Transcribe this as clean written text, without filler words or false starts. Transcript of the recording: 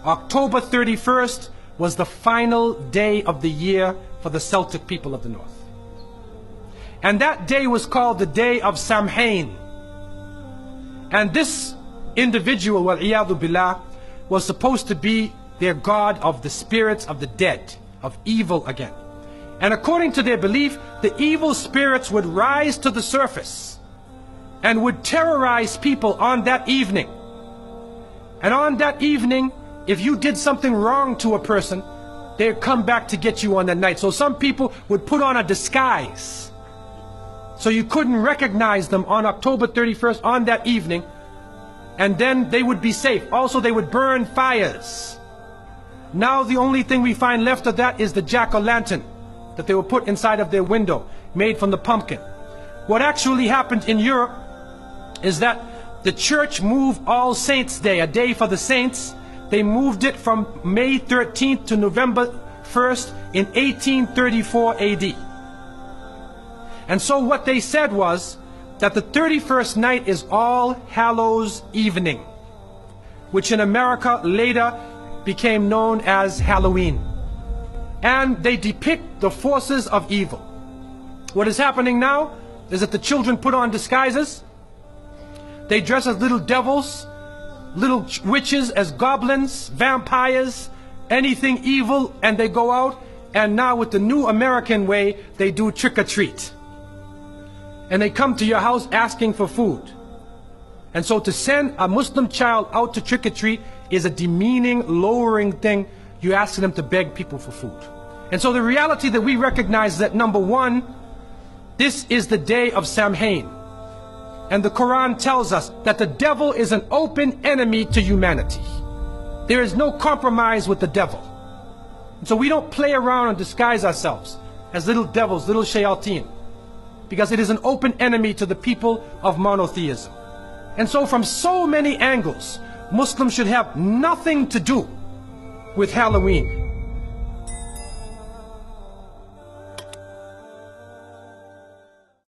October 31st was the final day of the year for the Celtic people of the North. And that day was called the Day of Samhain. And this individual, wal-iyadu billah, was supposed to be their god of the spirits of the dead, of evil again. And according to their belief, the evil spirits would rise to the surface and would terrorize people on that evening. And on that evening, if you did something wrong to a person, they'd come back to get you on that night. So some people would put on a disguise, so you couldn't recognize them on October 31st on that evening, and then they would be safe. Also, they would burn fires. Now the only thing we find left of that is the jack-o'-lantern that they would put inside of their window, made from the pumpkin. What actually happened in Europe is that the church moved All Saints' Day, a day for the saints. They moved it from May 13th to November 1st in 1834 AD. And so what they said was that the 31st night is All Hallows Evening, which in America later became known as Halloween. And they depict the forces of evil. What is happening now is that the children put on disguises. They dress as little devils, little witches, as goblins, vampires, anything evil, and they go out. And now with the new American way, they do trick-or-treat. And they come to your house asking for food. And so to send a Muslim child out to trick-or-treat is a demeaning, lowering thing. You're asking them to beg people for food. And so the reality that we recognize is that, number one, this is the day of Samhain. And the Quran tells us that the devil is an open enemy to humanity. There is no compromise with the devil. And so we don't play around and disguise ourselves as little devils, little shayateen, because it is an open enemy to the people of monotheism. And so from so many angles, Muslims should have nothing to do with Halloween.